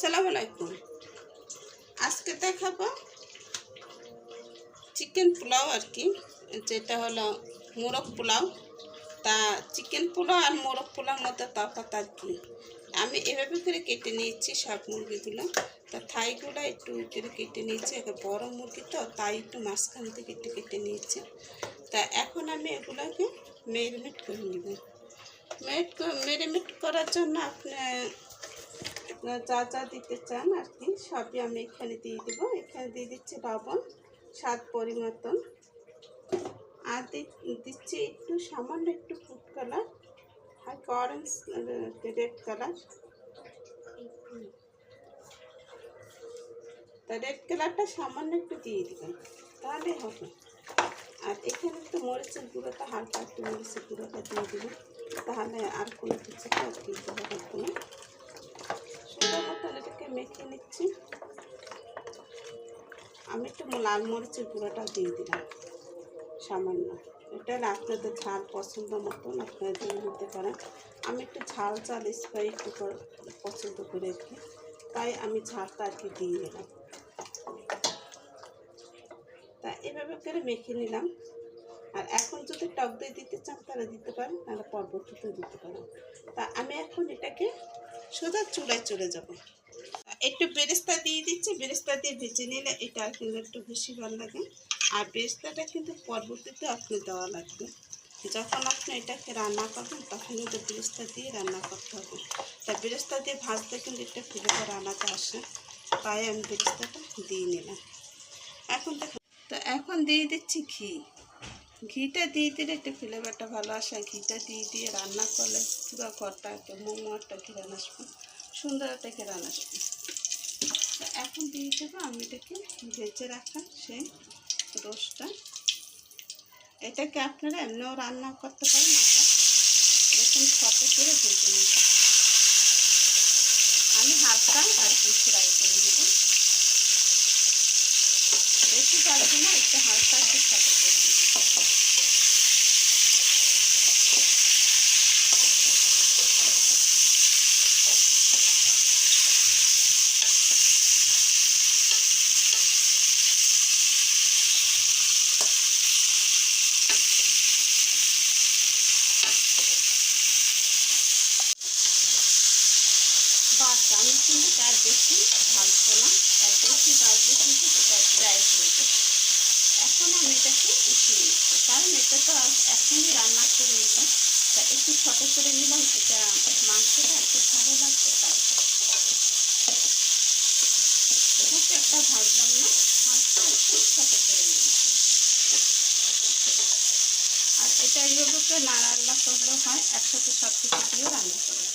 আসসালামু আলাইকুম। আজকে দেখাবো চিকেন পোলাও আর কি, যেটা হলো মোরগ পোলাও। তা চিকেন পোলাও আর মোরগ পোলাওর মধ্যে তফাৎ আর কি। আমি এভাবে করে কেটে নিয়েছি সব মুরগিগুলো। তা থাইগুলো একটু করে কেটে নিয়েছি, একটা বড় মুরগি তো তাই একটু মাঝখান থেকে একটু কেটে নিয়েছি। তা এখন আমি এগুলোকে ম্যারিনেট করে নেব। ম্যারিনেট করার জন্য আপনি যা যা দিতে চান আর কি সবই আমি এখানে দিয়ে দেবো। এখানে দিয়ে দিচ্ছি লবণ স্বাদ পরিমতন, আর দিচ্ছি একটু সামান্য একটু ফুড কালার, হালকা অরেঞ্জ রেড কালার। তা রেড কালারটা সামান্য একটু দিয়ে দেবেন, তাহলে হবে। আর এখানে একটু মরিচের গুঁড়োটা, হালকা একটু মরিচের গুঁড়োটা দিয়ে দেবেন, তাহলে আর কোনো কিছু আর কি হবে না। সুন্দর মতন এটাকে মেখে নিচ্ছি। আমি একটু লাল মরিচের গুঁড়োটা দিয়ে দিলাম সামান্য। এটা আপনাদের ঝাল পছন্দ মতন আপনারা দিয়ে নিতে পারেন। আমি একটু ঝাল স্পাইসি একটু পছন্দ করে আর কি, তাই আমি ঝালটা আর কি দিয়ে দিলাম। তা এভাবে করে মেখে নিলাম। আর এখন যদি টক দই দিতে চান তাহলে দিতে পারেন, নাহলে পরবর্তীতেও দিতে পারেন। তা আমি এখন এটাকে সোজা চুলায় চলে যাব। একটু বেরেস্তা দিয়ে দিচ্ছি, বেরেস্তা দিয়ে ভেজে নিলে এটা কিন্তু একটু বেশি ভালো লাগে। আর বেরেস্তাটা কিন্তু পরবর্তীতে আপনি দেওয়া লাগবে, যখন আপনি এটাকে রান্না করবেন তখন কিন্তু বেরেস্তা দিয়ে রান্না করতে হবে। তা বেরেস্তা দিয়ে ভাজতে কিন্তু একটা ফ্লেভার আলাদা আসে, তাই আমি বেরেস্তাটা দিয়ে নিলাম। এখন দেখুন, তো এখন দিয়ে দিচ্ছি ঘি। ঘিটা দিয়ে দিলে একটা ফ্লেভারটা ভালো আসে। ঘিটা দিয়ে রান্না করলে পুরো ঘরটা একটা মোমো একটা ঘেরান আসবে, সুন্দর একটা ঘেরান আসবে। তো এখন দিয়ে দেবো আমি এটাকে ভেজে রাখা সেই রোস্টটা। এটাকে আপনারা এমনিও রান্না করতে পারেন, এরকম শর্টে করে ভেজে নেব। আমি হালকা আর কি ফ্রাই করে নেব, বেশি পারবো না, একটু হালকা একটু শর্টে করে নেব। বাস আমি কিন্তু তার বেশি ভাজবো না, তার বেশি ভাজলে কিন্তু এটা ড্রাই হয়ে যাবে। এখন আমি এটাকে উঠিয়ে নিচ্ছি, কারণ এটা তো এখনই রান্না করে নিলাম। তা একটু ছোটো করে নিলাম, এটা মাংসটা একটু ভালো লাগবে তাই। খুব একটা ভাজলাম না, হালকা একটু ছোটো করে নিলাম। আর এটা এইভাবে নাড়াল্লা করলেও হয়, একসাথে সব কিছু দিয়ে রান্না করে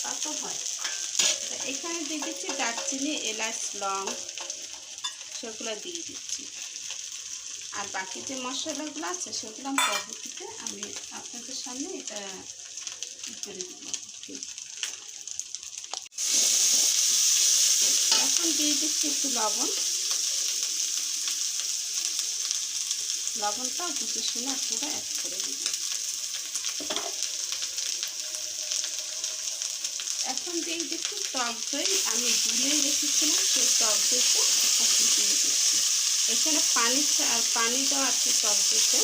তা তো হয়। তা এখানে দিয়ে দিচ্ছি দারচিনি, এলাচ, লং, সেগুলো দিয়ে দিচ্ছি। আর বাকি যে মশলাগুলো আছে সেগুলো পরবর্তীতে আমি আপনাদের সামনে এটা করে দেবো। এখন দিয়ে দিচ্ছি একটু লবণ। লবণটাও বুঝে শুনে আপনারা অ্যাড করে দিবেন। এখন দিয়ে দিচ্ছি টক দই, আমি গুলে রেখেছিলাম সেই টক দইটা এখন দিয়ে দিচ্ছি। এখানে পানি দেওয়া আছে টক দইতে,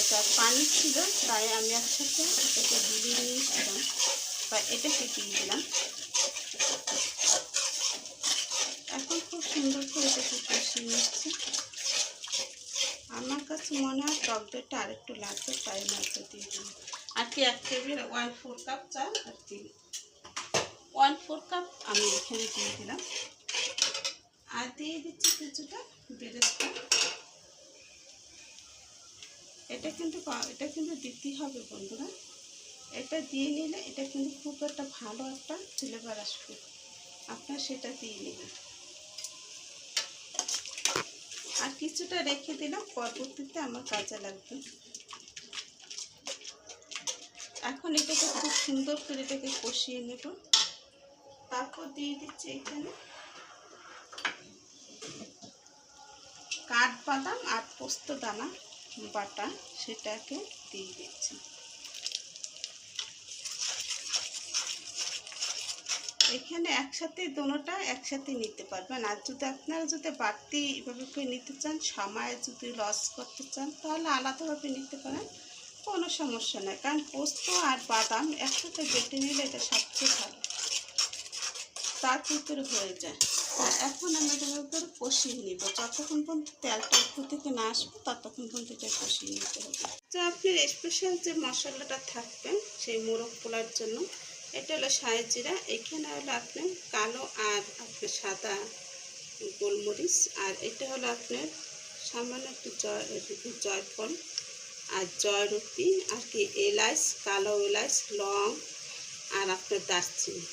এটা পানি ছিল তাই আমি একসাথে এটাকে গুলিয়ে নিয়েছিলাম, বা এটাকে দিয়ে দিলাম। এখন খুব সুন্দর করে এটাকে কষিয়ে নিচ্ছি। আমার কাছে মনে হয় টক দইটা আরেকটু লাগবে, তাই আমি একটু দিয়ে দিলাম। আর কি 1 টেবিল 1/4 কাপ চাল আর কি 1/4 কাপ আমি এখানে দিয়ে দিলাম। আর দিয়ে দিচ্ছি কিছুটা বেরেস্তা। এটা কিন্তু দিতেই হবে বন্ধুরা, এটা দিয়ে নিলে এটা কিন্তু খুব একটা ভালো একটা ফ্লেভার আসবে, আপনার সেটা দিয়ে নেবেন। আর কিছুটা রেখে দিলাম, পরবর্তীতে আমার কাজে লাগবে। এখন এটাকে খুব সুন্দর করে এটাকে কষিয়ে নেব। তারপর দিয়ে দিচ্ছি এখানে কাঠবাদাম আর পোস্ত দানা বাটা, সেটাকে দিয়ে দিচ্ছি। এখানে একসাথে দোনোটা একসাথে নিতে পারবেন। আর যদি আপনারা যদি বাড়তি এভাবে করে নিতে চান, সময় যদি লস করতে চান, তাহলে আলাদাভাবে নিতে পারেন, কোনো সমস্যা নেই। কারণ পোস্ত আর বাদাম একসাথে বেটে নিলে এটা সবচেয়ে ভালো, তাড়াতাড়ি করে হয়ে যায়। আর এখন আমি এটা করে কষিয়ে নিব, যতক্ষণ পর্যন্ত তেলটা উপর থেকে না আসবে ততক্ষণ পর্যন্ত এটা কষিয়ে নিতে হবে। তো আপনার স্পেশাল যে মশলাটা থাকবে সেই মোরগ পোলার জন্য, এটা হলো শাহি জিরা, এখানে হলো আপনার কালো আর আপনার সাদা গোলমরিচ, আর এটা হলো আপনার সামান্য একটু জয়ফল আর জয়রতি আর কি এলাচ, কালো এলাচ, লং আর আপনার দারচিনি,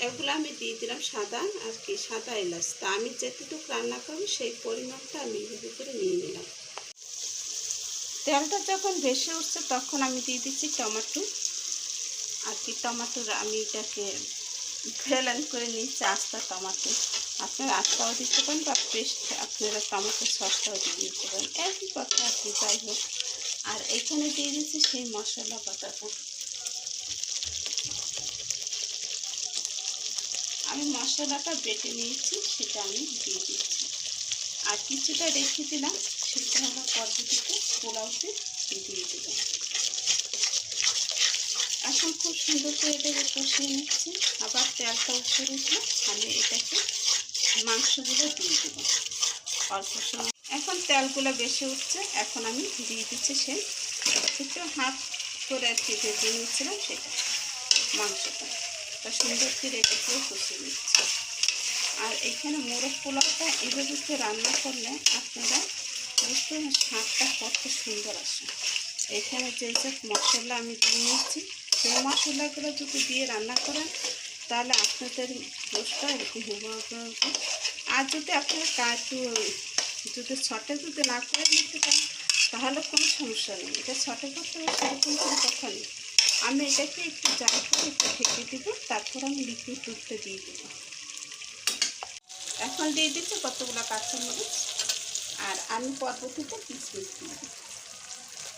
এগুলো আমি দিয়ে দিলাম সাদা আর কি সাদা এলাচ। তা আমি যেটুকু রান্না করবো সেই পরিমাণটা আমি এভাবে করে নিয়ে নিলাম। তেলটা যখন ভেসে উঠছে তখন আমি দিয়ে দিচ্ছি টমেটো আর কি টমেটোর আমি এটাকে গ্রেল্যান্ড করে নিচ্ছি আস্তা টমেটো। আপনারা আস্তাও দিতে পারেন বা পেস্ট আপনারা টমেটো সসটাও দিয়ে দিতে পারেন, একই কথা আর কি, যাই হোক। আর এখানে দিয়ে দিচ্ছি সেই মশলা বাটাটা। আমি মশলাটা বেটে নিয়েছি সেটা আমি দিয়ে দিচ্ছি, আর কিছুটা রেখে দিলাম, সেটা হলো পদ্ধতিতে পোলাওতে দিয়ে দিলাম। এখন খুব সুন্দর করে এটাকে কষিয়ে নিচ্ছি। আবার তেলটা উপরে উঠলে আমি এটাকে মাংসগুলো দিয়ে দেবো অল্প সময়। এখন তেলগুলো বেশি উঠছে, এখন আমি দিয়ে দিচ্ছি সেই একটু হাফ করে আর কি ভেজে নিয়েছিলাম সেটা মাংসটা, তা সুন্দর করে এটাকে কষিয়ে নিচ্ছি। আর এখানে মোরগ পোলাওটা এভাবে করে রান্না করলে আপনারা বুঝতে স্বাদটা কত সুন্দর আসে। এখানে যে যে মশলা আমি দিয়ে নিচ্ছি সেই মশলাগুলো যদি দিয়ে রান্না করেন তাহলে আপনাদের রোজটা এরকম হবে। আর যদি আপনারা একটু যদি ছটে যদি না করে নিতে চান তাহলে কোনো সমস্যা নেই, এটা ছটে করতে হবে সেরকম কোনো কথা নেই। আমি এটাকে একটু জাল করে একটু ঢেকে দেবো, তারপর আমি লিকুইড দুধটা দিয়ে দেবো। এখন দিয়ে দিচ্ছি কতগুলো কাঁচামরিচ, আর আমি পরবর্তীতে কিশমিশ দিয়ে দিচ্ছি।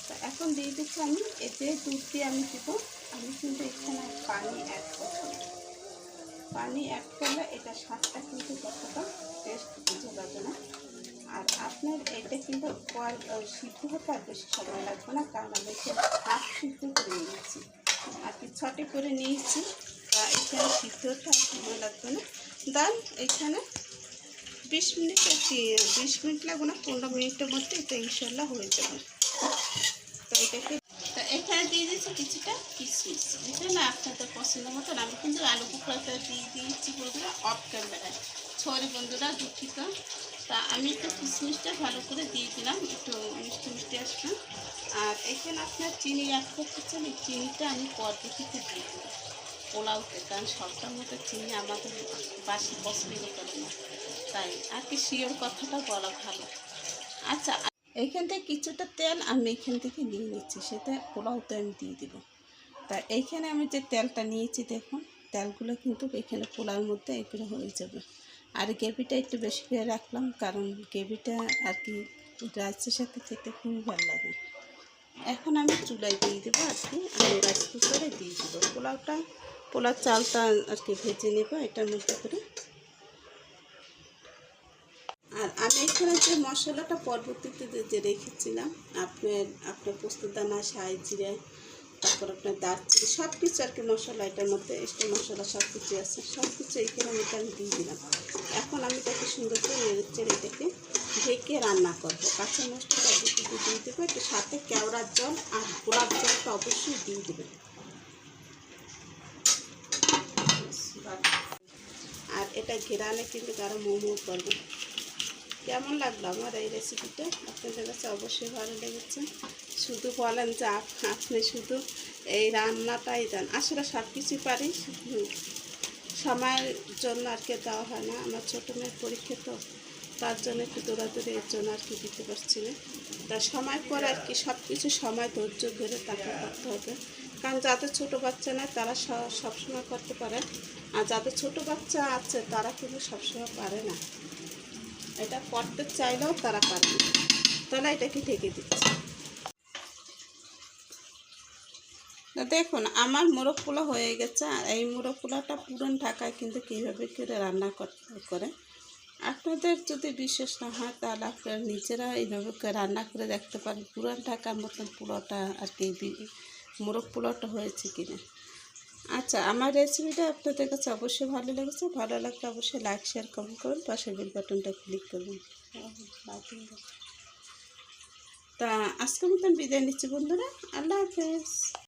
তো এখন দিয়ে দিচ্ছি আমি এতে দুধ দিয়ে আমি দেবো। আমি কিন্তু এখানে পানি অ্যাড করবো না, পানি অ্যাড করলে এটা স্বাদটা কিন্তু ততটা টেস্ট বুঝে যাবে না। আর আপনার এটা কিন্তু সিদ্ধ হতে আর বেশি সময় লাগবে না, কারণ আমি এখানে হাফ সিদ্ধ করে নিয়েছি আর কি ছটে করে নিয়েছি, তা এখানে সিদ্ধ হতে আর সময় লাগবে না। দেন এখানে 20 মিনিট কি 20 মিনিট লাগবে না, 15 মিনিটের মধ্যে এটা ইনশাল্লাহ হয়ে যাবে। তো এটাকে এখানে দিয়ে দিচ্ছি কিছুটা কিশমিশ, এটা না আপনাদের পছন্দ মতন। আমি কিন্তু আলু কুকড়াটা দিয়ে দিয়েছি বন্ধুরা অফ ক্যামেরায়, সরি বন্ধুরা দুঃখিত। তা আমি একটু কিশমিশটা ভালো করে দিয়ে দিলাম, একটু মিষ্টি মিষ্টি আসবে। আর এখানে আপনার চিনি অ্যাড করতে চান, এই চিনিটা আমি পদ্ধতিতে দিয়ে দেবো পোলাওতে, কারণ সবটার মতো চিনি আমাদের বাসি পছন্দ করে না, তাই আর কি শিওর কথাটা বলা ভালো। আচ্ছা, এইখান থেকে কিছুটা তেল আমি এখান থেকে নিয়ে নিচ্ছি, সেটা পোলাওতে আমি দিয়ে দেবো। তা এইখানে আমি যে তেলটা নিয়েছি দেখুন, তেলগুলো কিন্তু এখানে পোলাওর মধ্যে এগুলো হয়ে যাবে। আর গ্রেভিটা একটু বেশি করে রাখলাম, কারণ গ্রেভিটা আর কি রাইসের সাথে খেতে খুবই ভালো লাগে। এখন আমি চুলায় দিয়ে দেবো আর কি, আমি রাইস কুকারে দিয়ে দেবো পোলাও চালটা আর কি ভেজে নেব এটার মধ্যে করে। আর আমি এখানে যে মশলাটা পরবর্তীতে যে রেখেছিলাম আপনার পোস্তদানা, শাহি জিরা, তারপর আপনার দারচিনি, সব কিছু আর কি মশলা এটার মধ্যে এক্সট্রা মশলা সব কিছু আছে, সব কিছু এখানে আমি দিয়ে দিলাম। এখন আমি তাকে সুন্দর করে নেড়ে এটাকে ঢেকে রান্না করবো। কাঁচা মশলা পদ্ধতিতে দিয়ে দেবো, একটু সাথে কেওড়ার জল আর গোলাপ জলটা অবশ্যই দিয়ে দেবেন। আর এটা ঘেরালে কিন্তু আরও মোমো করবে। কেমন লাগলো আমার এই রেসিপিটা? আপনাদের কাছে অবশ্যই ভালো লেগেছে। শুধু বলেন যে আপনি শুধু এই রান্নাটাই দেন, আসলে সব কিছুই পারি, সময়ের জন্য আর কি দেওয়া হয় না। আমার ছোটো মেয়ের পরীক্ষা, তো তার জন্য একটু দৌড়াদৌড়ি এর জন্য আর কি দিতে পারছি না। তার সময় পরে আর কি সব কিছু সময় ধৈর্য ধরে তাকে করতে হবে, কারণ যাদের ছোটো বাচ্চা নেই তারা সবসময় করতে পারে, আর যাদের ছোটো বাচ্চা আছে তারা কিন্তু সবসময় পারে না, এটা করতে চাইলেও তারা পারে না। তাহলে এটাকে ঢেকে দিচ্ছি। তো তা দেখুন আমার মোরগ পোলাও হয়ে গেছে। আর এই মোরগ পোলাওটা পুরান ঢাকায় কিন্তু কীভাবে করে রান্না করে, আপনাদের যদি বিশ্বাস না হয় তাহলে আপনারা নিজেরা এইভাবে রান্না করে দেখতে পারেন পুরান ঢাকার মতন পোলাওটা আর কি মোরগ পোলাওটা হয়েছে কিনা। আচ্ছা, আমার রেসিপিটা আপনাদের কাছে অবশ্যই ভালো লেগেছে। ভালো লাগলে অবশ্যই লাইক শেয়ার কমেন্ট করুন, পাশে বেল বাটনটা ক্লিক করবেন। তা আজকের মতন বিদায় নিচ্ছি বন্ধুরা, আল্লাহ হাফেজ।